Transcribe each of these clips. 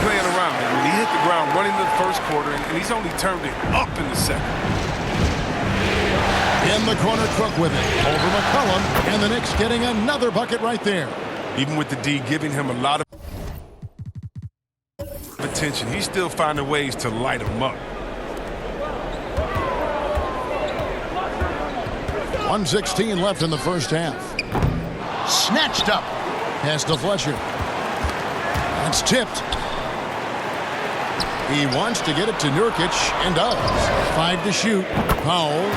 playing around. I mean, he hit the ground running in the first quarter, and he's only turned it up in the second. In the corner, Cook with it. Over McCollum, and the Knicks getting another bucket right there. Even with the D giving him a lot of attention, he's still finding ways to light him up. 1:16 left in the first half. Snatched up. Pass to Fletcher. It's tipped. He wants to get it to Knjjkkkk and does. 5 to shoot. Powell.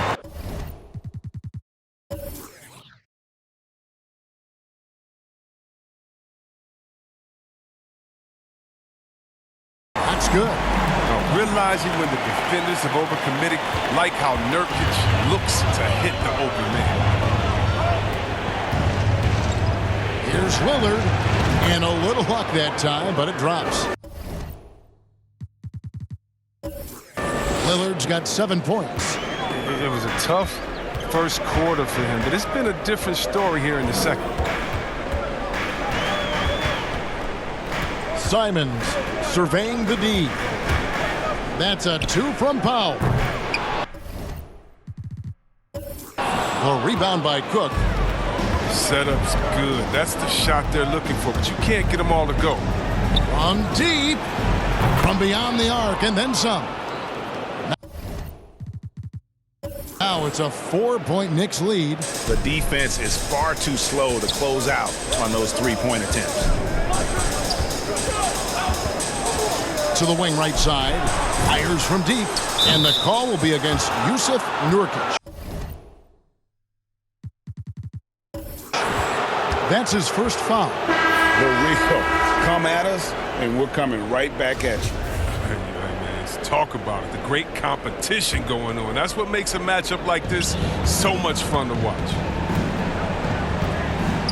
That's good. Now, realizing when the defenders have overcommitted, like how Knjjkkkk looks to hit the open man. Here's Lillard. And a little luck that time, but it drops. Lillard's got 7 points. It was a tough first quarter for him, but it's been a different story here in the second. Simons surveying the D. That's a 2 from Powell. A rebound by Cook. Setup's good. That's the shot they're looking for, but you can't get them all to go. From deep. From beyond the arc, and then some. Now it's a 4-point Knicks lead. The defense is far too slow to close out on those three-point attempts. To the wing right side. Fires from deep. And the call will be against Knjjkkkk. That's his first foul. The Rico, come at us, and we're coming right back at you. Hey, man, let's talk about it. The great competition going on. That's what makes a matchup like this so much fun to watch.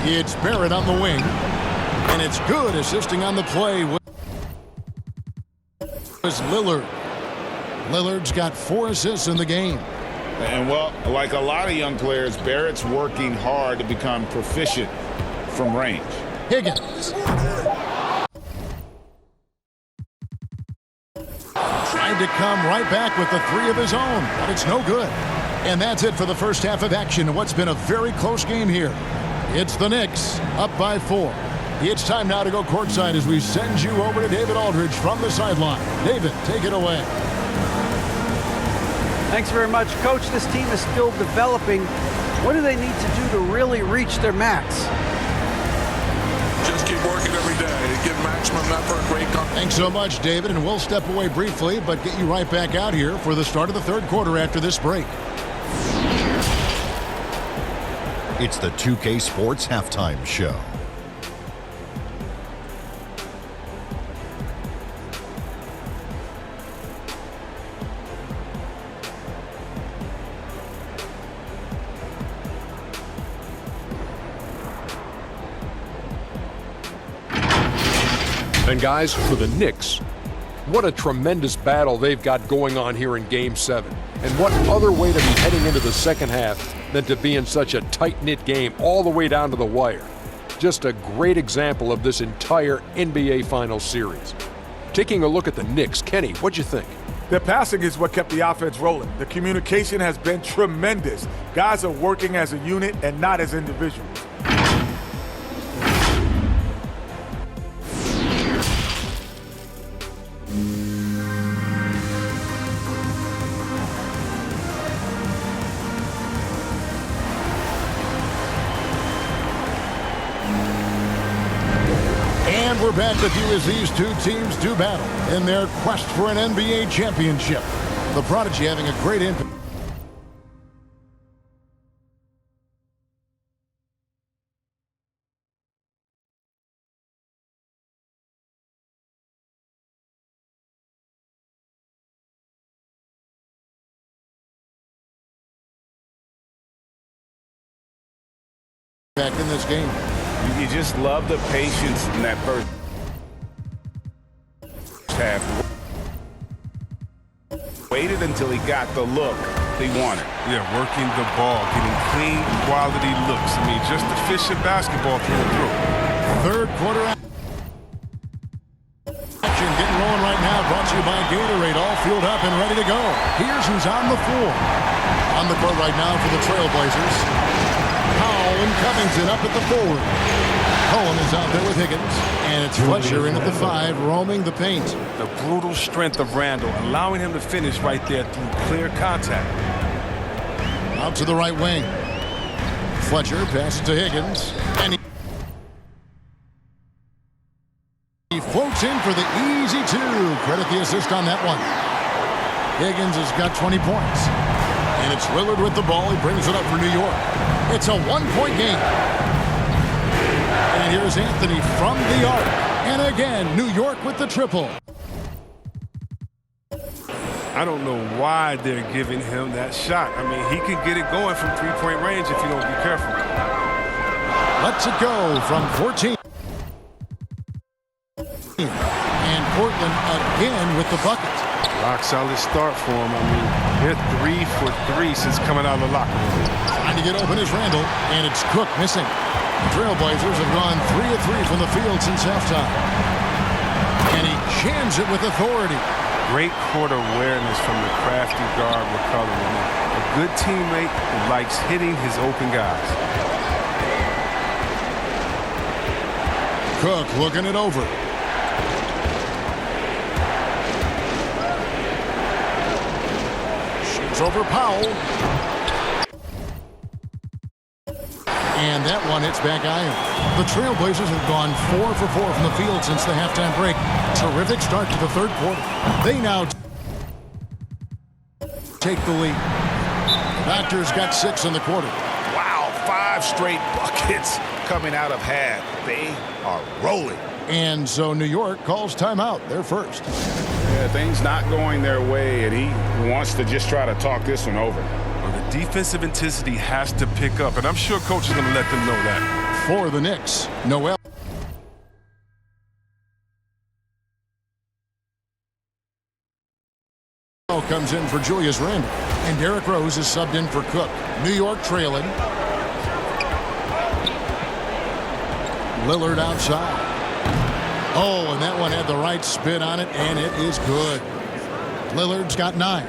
It's Barrett on the wing. And it's good assisting on the play with Lillard. Lillard's got 4 assists in the game. And, well, like a lot of young players, Barrett's working hard to become proficient from range. Higgins. Tried to come right back with the 3 of his own, but it's no good. And that's it for the first half of action in what's been a very close game here. It's the Knicks up by 4. It's time now to go courtside as we send you over to David Aldridge from the sideline. David, take it away. Thanks very much, Coach. This team is still developing. What do they need to do to really reach their max? Just keep working every day. Give maximum effort, great company. Thanks so much, David, and we'll step away briefly, but get you right back out here for the start of the third quarter after this break. It's the 2K Sports Halftime Show. And guys, for the Knicks, what a tremendous battle they've got going on here in Game 7. And what other way to be heading into the second half than to be in such a tight-knit game all the way down to the wire. Just a great example of this entire NBA Finals series. Taking a look at the Knicks, Kenny, what'd you think? Their passing is what kept the offense rolling. The communication has been tremendous. Guys are working as a unit and not as individuals. And we're back with you as these two teams do battle in their quest for an NBA championship. The Prodigy having a great impact. Back in this game. You just love the patience in that first half. Waited until he got the look he wanted. Yeah, working the ball, getting clean, quality looks. I mean, just efficient basketball through and through. Third quarter action brought to you by Gatorade, all fueled up and ready to go. Here's who's on the floor. On the court right now for the Trailblazers. Powell and Covington up at the forward. Cohen is out there with Higgins. And it's Fletcher in at the 5, roaming the paint. The brutal strength of Randall, allowing him to finish right there through clear contact. Out to the right wing. Fletcher passes to Higgins. And he floats in for the easy 2. Credit the assist on that one. Higgins has got 20 points. And it's Lillard with the ball. He brings it up for New York. It's a 1-point game. And here's Anthony from the arc. And again, New York with the triple. I don't know why they're giving him that shot. I mean, he could get it going from three-point range if you don't be careful. Lets it go from 14. And Portland again with the bucket. Rock solid start for him. I mean, they're 3 for 3 since coming out of the locker room. Trying to get open is Randall, and it's Cook missing. The Trailblazers have gone 3 of 3 from the field since halftime. And he jams it with authority. Great court awareness from the crafty guard McCollum. A good teammate who likes hitting his open guys. Cook looking it over. Shoots over Powell. And that one hits back iron. The Trailblazers have gone 4 for 4 from the field since the halftime break. Terrific start to the third quarter. They now take the lead. The Raptors got 6 in the quarter. Wow, 5 straight buckets coming out of half. They are rolling. And so New York calls timeout. They're first. Yeah, things not going their way, and he wants to just try to talk this one over. Well, the defensive intensity has to pick up, and I'm sure coach is going to let them know that. For the Knicks, Noel. Comes in for Julius Randle. And Derrick Rose is subbed in for Cook. New York trailing. Lillard outside. Oh, and that one had the right spin on it, and it is good. Lillard's got 9.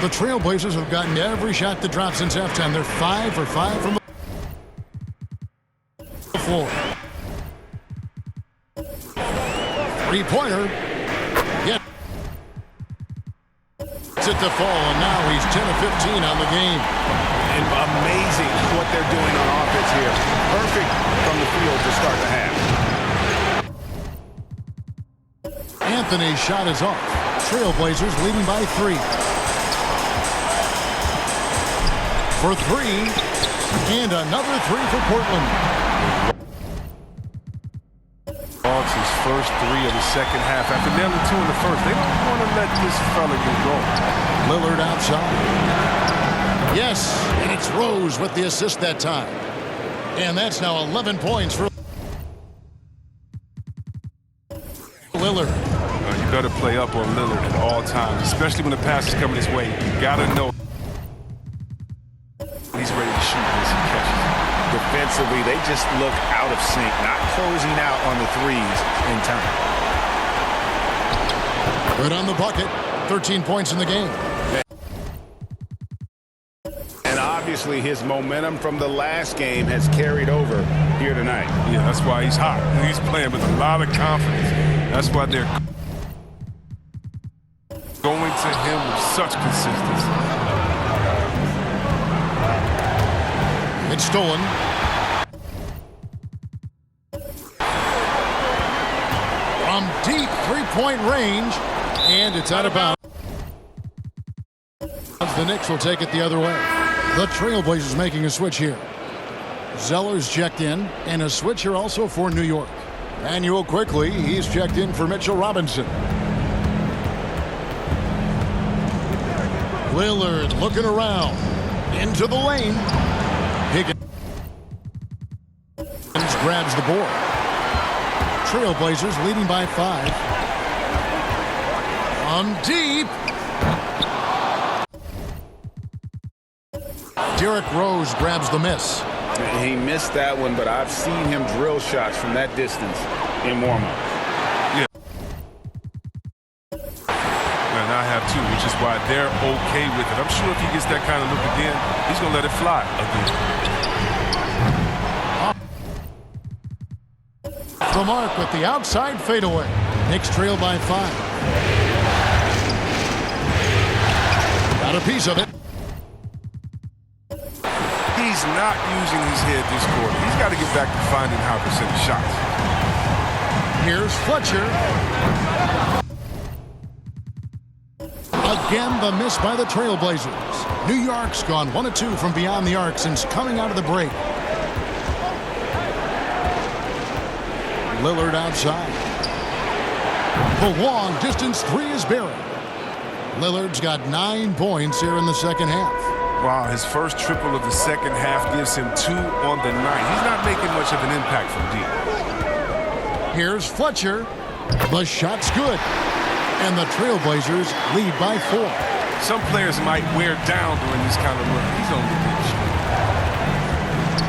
The Trailblazers have gotten every shot to drop since halftime. They're 5 for 5 from the floor. Three-pointer. Yeah. It's at the fall, and now he's 10 of 15 on the game. And amazing what they're doing on offense here. Perfect from the field to start the half. Anthony's shot is off. Trailblazers leading by 3. For 3, and another 3 for Portland. Hawks his first 3 of the second half. After nailing 2 in the first, they don't want to let this fella get going. Lillard outside. Yes, and it's Rose with the assist that time. And that's now 11 points for Lillard. You better play up on Lillard at all times, especially when the pass is coming his way. You got to know he's ready to shoot once he catches it. Defensively, they just look out of sync, not closing out on the threes in time. Good on the bucket. 13 points in the game. And obviously his momentum from the last game has carried over here tonight. Yeah, that's why he's hot. He's playing with a lot of confidence. That's why they're going to him with such consistency. It's stolen. From deep three-point range, and it's out of bounds. The Knicks will take it the other way. The Trailblazers making a switch here. Zeller's checked in, and a switch here also for New York. Manuel quickly, he's checked in for Mitchell Robinson. Lillard looking around. Into the lane. Higgins grabs the board. Trailblazers leading by 5. Deep. Derrick Rose grabs the miss. He missed that one, but I've seen him drill shots from that distance in warm-up. Yeah. why they're okay with it. I'm sure if he gets that kind of look again, he's going to let it fly again. The mark with the outside fadeaway. Knicks trail by 5. Got a piece of it. He's not using his head this quarter. He's got to get back to finding how to send shots. Here's Fletcher. Again, the miss by the Trailblazers. New York's gone 1 of 2 from beyond the arc since coming out of the break. Lillard outside. The long distance 3 is Barrett. Lillard's got 9 points here in the second half. Wow, his first triple of the second half gives him 2 on the night. He's not making much of an impact from deep. Here's Fletcher. The shot's good. And the Trailblazers lead by 4. Some players might wear down during this kind of run. He's on the bench.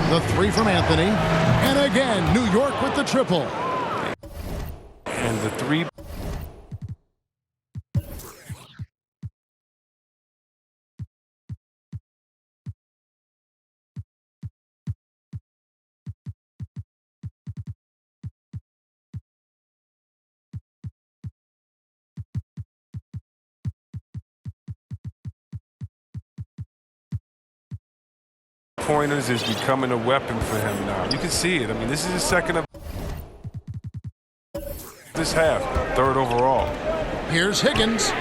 The 3 from Anthony. And again, New York with the triple. And the 3. Pointers is becoming a weapon for him now. You can see it. I mean, this is his second of this half, 3rd overall. Here's Higgins.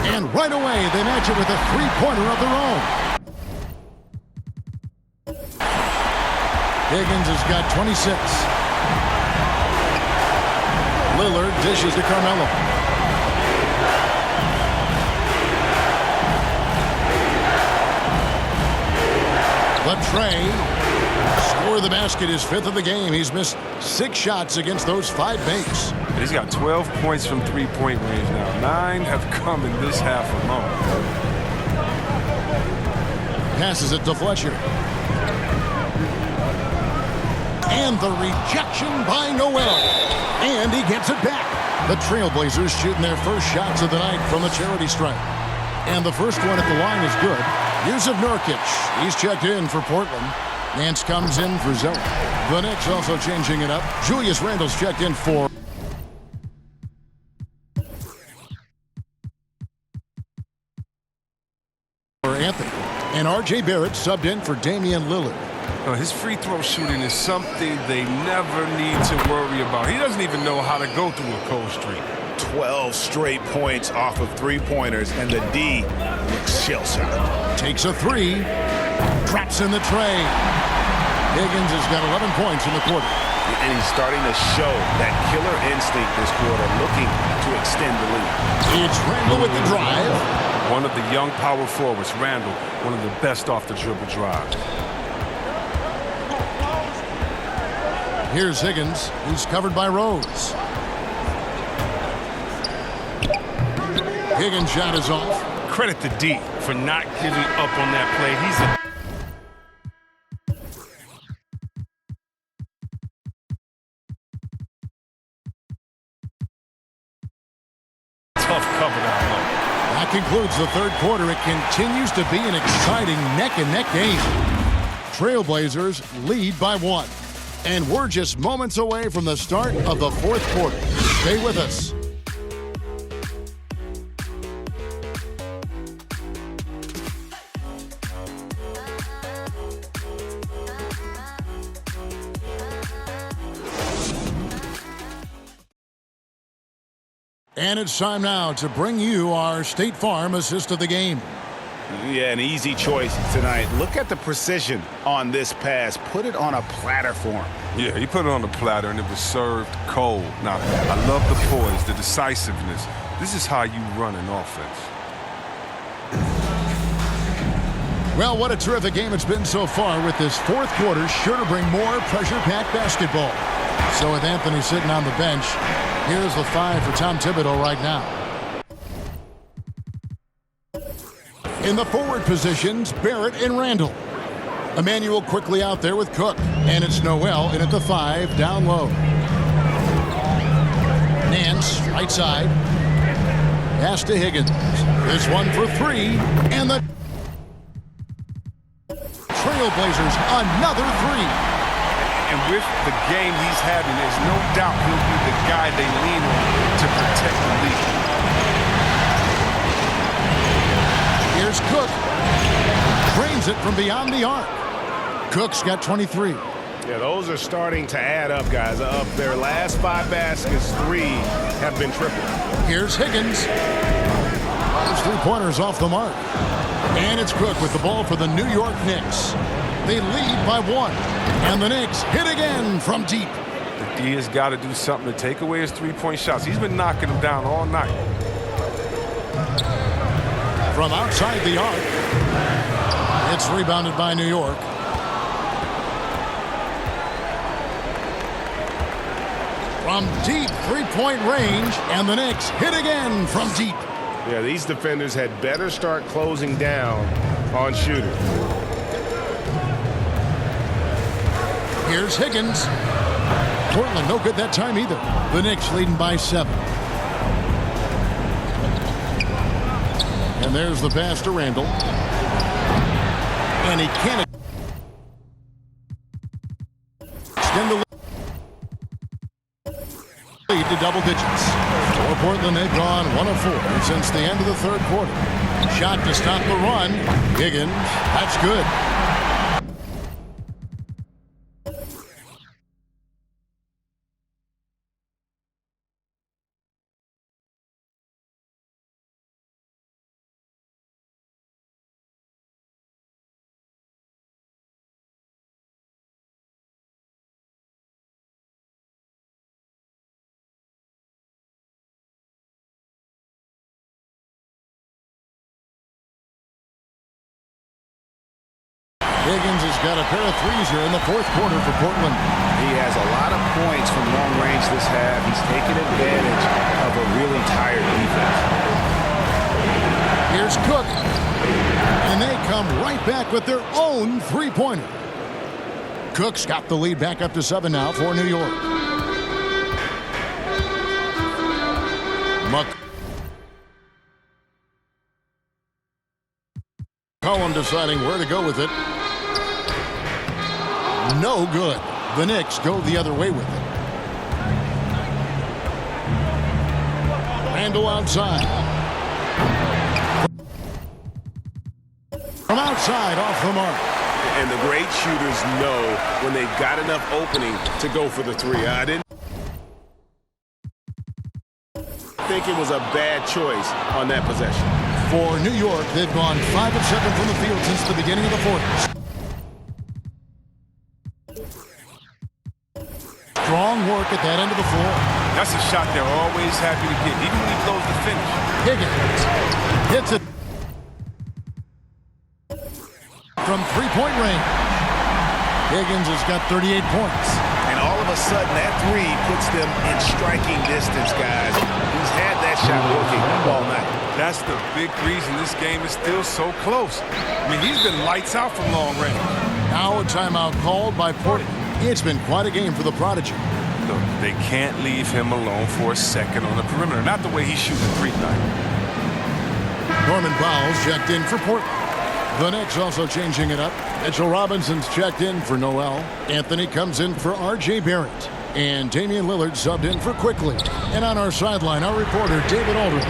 And right away, they match it with a 3-pointer of their own. Higgins has got 26. Lillard dishes to Carmelo. Trey score the basket, his 5th of the game. He's missed 6 shots against those 5 banks. He's got 12 points from 3-point range now. 9 have come in this half alone. Passes it to Fletcher. And the rejection by Noel. And he gets it back. The Trailblazers shooting their first shots of the night from the charity stripe. And the first one at the line is good. Here's Knjjkkkk. He's checked in for Portland. Nance comes in for Zoe. The Knicks also changing it up. Julius Randle's checked in for Anthony. And R.J. Barrett subbed in for Damian Lillard. His free throw shooting is something they never need to worry about. He doesn't even know how to go through a cold streak. 12 straight points off of 3-pointers, and the D looks shell-shocked. Takes a 3. Traps in the tray. Higgins has got 11 points in the quarter. And he's starting to show that killer instinct this quarter, looking to extend the lead. It's Randle with the drive. One of the young power forwards, Randle, one of the best off the dribble drives. Here's Higgins. He's covered by Rose. Higgins' shot is off. Credit to D for not giving up on that play. He's a tough cover down low. That concludes the 3rd quarter. It continues to be an exciting neck-and-neck game. Trailblazers lead by 1. And we're just moments away from the start of the 4th quarter. Stay with us. And it's time now to bring you our State Farm assist of the game. Yeah, an easy choice tonight. Look at the precision on this pass. Put it on a platter for him. Yeah, he put it on the platter, and it was served cold. Now, I love the poise, the decisiveness. This is how you run an offense. Well, what a terrific game it's been so far, with this 4th quarter sure to bring more pressure-packed basketball. So with Anthony sitting on the bench, here's the 5 for Tom Thibodeau right now. In the forward positions, Barrett and Randle. Emmanuel quickly out there with Cook. And it's Noel in at the 5, down low. Nance, right side. Pass to Higgins. This one for three. And the Trailblazers another three. And with the game he's having, there's no doubt he'll be the guy they lean on to protect the lead. Here's Cook. Drains it from beyond the arc. Cook's got 23. Yeah, those are starting to add up, guys. Of their last 5 baskets, 3 have been triple. Here's Higgins. His three-pointers off the mark. And it's Cook with the ball for the New York Knicks. They lead by 1. And the Knicks hit again from deep. The D has got to do something to take away his three-point shots. He's been knocking them down all night. From outside the arc. It's rebounded by New York. From deep three-point range, and the Knicks hit again from deep. Yeah, these defenders had better start closing down on shooters. Here's Higgins. Portland no good that time either. The Knicks leading by 7. And there's the pass to Randall. And he can't extend the lead to double digits. For Portland, they've gone 1 of 4 since the end of the third quarter. Shot to stop the run. Higgins, that's good. Higgins has got a pair of threes here in the fourth quarter for Portland. He has a lot of points from long range this half. He's taken advantage of a really tired defense. Here's Cook. And they come right back with their own three-pointer. Cook's got the lead back up to 7 now for New York. McCollum deciding where to go with it. No good. The Knicks go the other way with it. Randall outside. From outside, off the mark. And the great shooters know when they've got enough opening to go for the 3. I didn't think it was a bad choice on that possession. For New York, they've gone 5 of 7 from the field since the beginning of the fourth. Strong work at that end of the floor. That's a shot they're always happy to get, even when he blows the finish. Higgins hits it from three-point range. Higgins has got 38 points. And all of a sudden, that 3 puts them in striking distance, guys. He's had that shot working all night. That's the big reason this game is still so close. I mean, he's been lights out from long range. Now a timeout called by Portland. It's been quite a game for the prodigy. Look, they can't leave him alone for a second on the perimeter. Not the way he's shooting three tonight. Norman Powell's checked in for Portland. The Knicks also changing it up. Mitchell Robinson's checked in for Noel. Anthony comes in for R.J. Barrett. And Damian Lillard subbed in for Quickly. And on our sideline, our reporter, David Aldridge.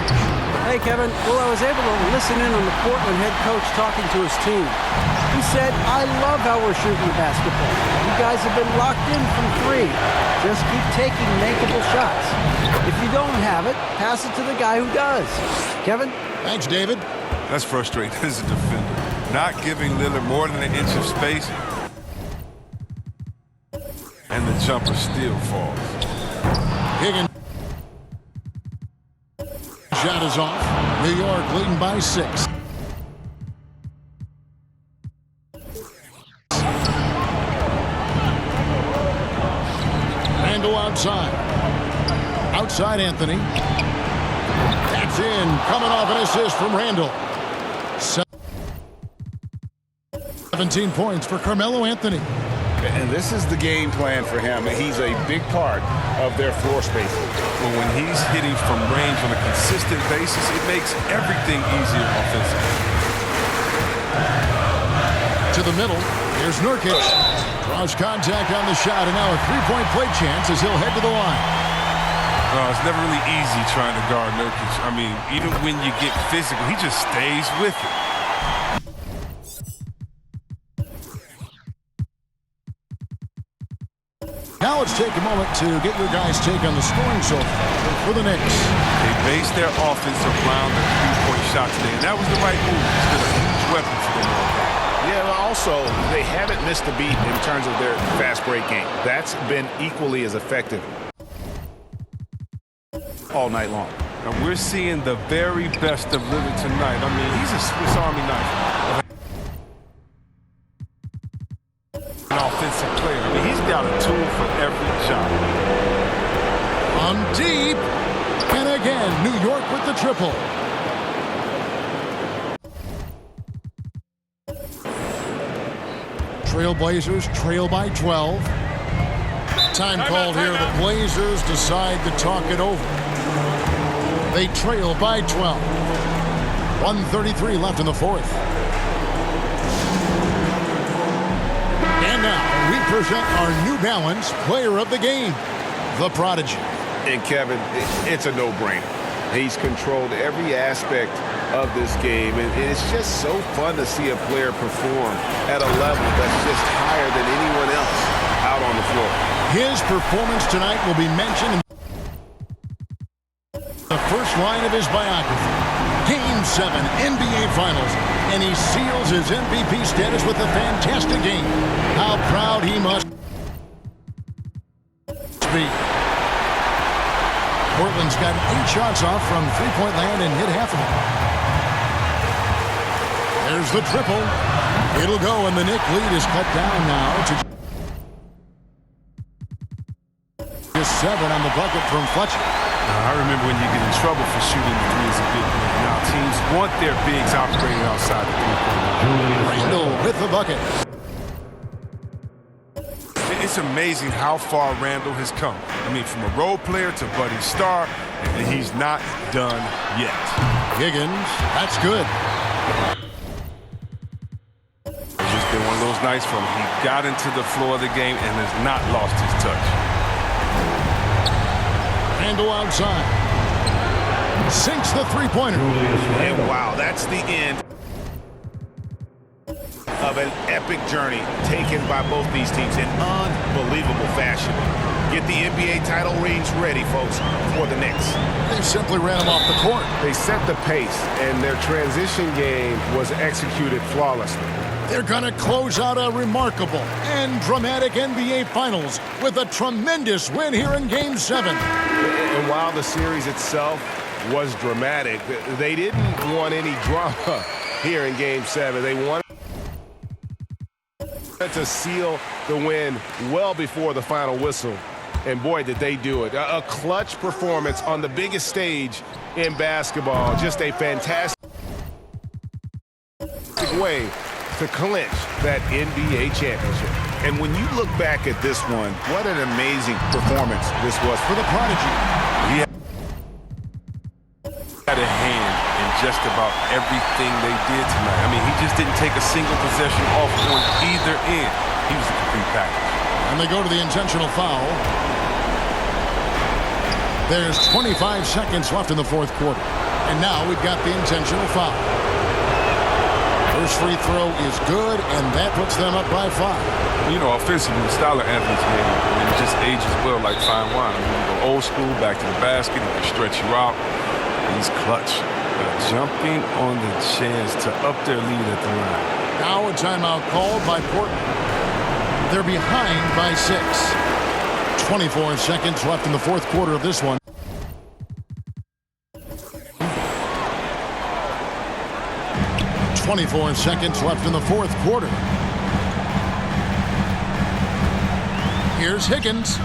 Hey, Kevin. Well, I was able to listen in on the Portland head coach talking to his team. He said, I love how we're shooting the basketball. You guys have been locked in from 3. Just keep taking makeable shots. If you don't have it, pass it to the guy who does. Kevin? Thanks, David. That's frustrating as a defender. Not giving Lillard more than an inch of space. And the jumper still falls. Higgins. Shot is off. New York leading by 6. Randall outside. Outside Anthony. That's in. Coming off an assist from Randall. 17 points for Carmelo Anthony. And this is the game plan for him. He's a big part of their floor spacing. Well, when he's hitting from range on a consistent basis, it makes everything easier offensively. To the middle, here's Knjjkkkk. Draws contact on the shot, and now a three-point play chance as he'll head to the line. It's never really easy trying to guard Knjjkkkk. I mean, even when you get physical, he just stays with it. Now let's take a moment to get your guys' take on the scoring so far for the Knicks. They based their offense around the three-point shot today, and that was the right move. It's been a huge weapon for them all day. Yeah, but also, they haven't missed a beat in terms of their fast break game. That's been equally as effective all night long. And we're seeing the very best of Lillard tonight. I mean, he's a Swiss Army knife. An offensive player. I mean, he's got a tool for every job. On deep. And again, New York with the triple. Trailblazers trail by 12. Time called here. The Blazers decide to talk it over. They trail by 12. 1:33 left in the fourth. And now we present our New Balance Player of the Game, the Prodigy. And Kevin, it's a no-brainer. He's controlled every aspect of this game, and it's just so fun to see a player perform at a level that's just higher than anyone else out on the floor. His performance tonight will be mentioned in the first line of his biography. Game 7 NBA Finals, and he seals his MVP status with a fantastic game. How proud he must be. Portland's got 8 shots off from three-point land and hit half of them. There's the triple. It'll go, and the Knicks lead is cut down now to just 7 on the bucket from Fletcher. I remember when you get in trouble for shooting the three as a big man. Now teams want their bigs operating outside the three-point line. Randle with the bucket. It's amazing how far Randle has come. I mean, from a role player to Buddy Star, and he's not done yet. Higgins, that's good. It's just been one of those nights for him. He got into the floor of the game and has not lost his touch. Randle outside. Sinks the three-pointer. And wow, that's the end of an epic journey taken by both these teams in unbelievable fashion. Get the NBA title rings ready, folks, for the Knicks. They simply ran him off the court. They set the pace, and their transition game was executed flawlessly. They're going to close out a remarkable and dramatic NBA Finals with a tremendous win here in Game 7. And while the series itself was dramatic, they didn't want any drama here in Game 7. They wanted to seal the win well before the final whistle. And boy, did they do it. A clutch performance on the biggest stage in basketball. Just a fantastic way to clinch that NBA championship. And when you look back at this one, what an amazing performance this was for the Prodigy. He had a hand in just about everything they did tonight. I mean, he just didn't take a single possession off on either end. He was a complete package. And they go to the intentional foul. There's 25 seconds left in the fourth quarter. And now we've got the intentional foul. First free throw is good, and that puts them up by 5. You know, offensively, the style of Anthony's game, I mean, it just ages well like fine wine. I mean, you go old school, back to the basket, he can stretch you out. He's clutch. Jumping on the chance to up their lead at the line. Now a timeout called by Portland. They're behind by 6. 24 seconds left in the fourth quarter of this one. "24 seconds left in the fourth quarter. Here's Higgins.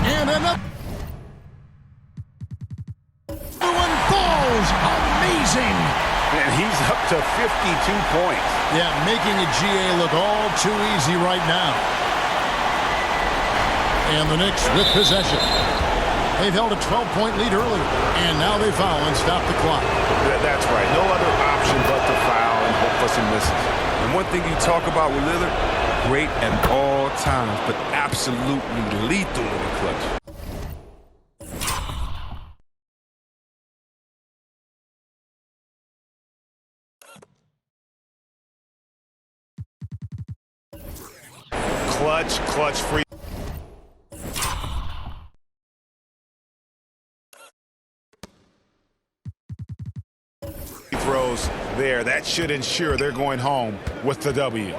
And another one falls. Amazing. And he's up to 52 points. Yeah, making a GA look all too easy right now. And the Knicks with possession. They've held a 12-point lead early, and now they foul and stop the clock. That's right. No other option but to foul and hope for some misses. And one thing you talk about with Lillard, great at all times, but absolutely lethal in the clutch. Clutch free. Throws there. That should ensure they're going home with the W.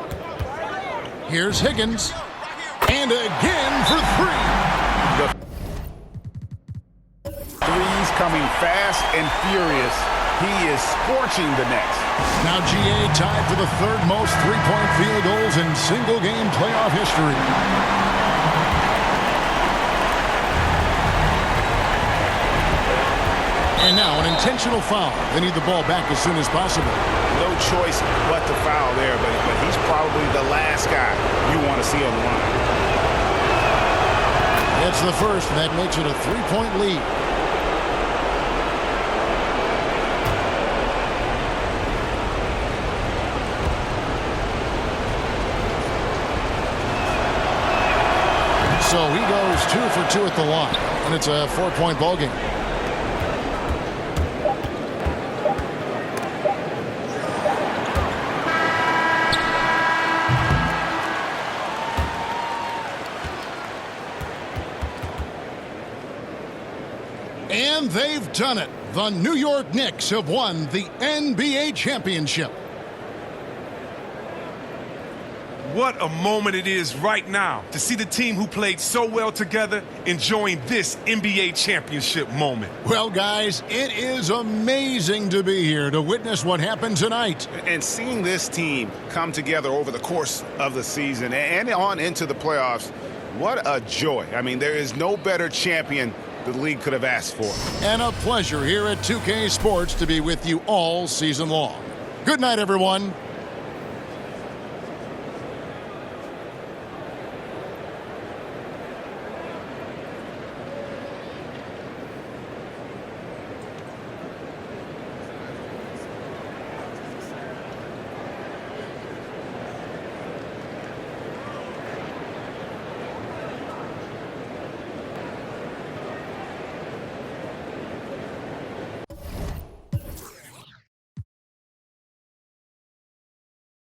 Here's Higgins. And again for three. The threes coming fast and furious. He is scorching the Knicks. Now GA tied for the third most three-point field goals in single-game playoff history. And now an intentional foul. They need the ball back as soon as possible. No choice but to foul there, but he's probably the last guy you want to see on the line. It's the first, and that makes it a three-point lead. So he goes 2 for 2 at the line, and it's a 4-point ball game. And they've done it. The New York Knicks have won the NBA championship. What a moment it is right now to see the team who played so well together enjoying this NBA championship moment. Well, guys, it is amazing to be here to witness what happened tonight. And seeing this team come together over the course of the season and on into the playoffs, what a joy. I mean, there is no better champion the league could have asked for. And a pleasure here at 2K Sports to be with you all season long. Good night, everyone.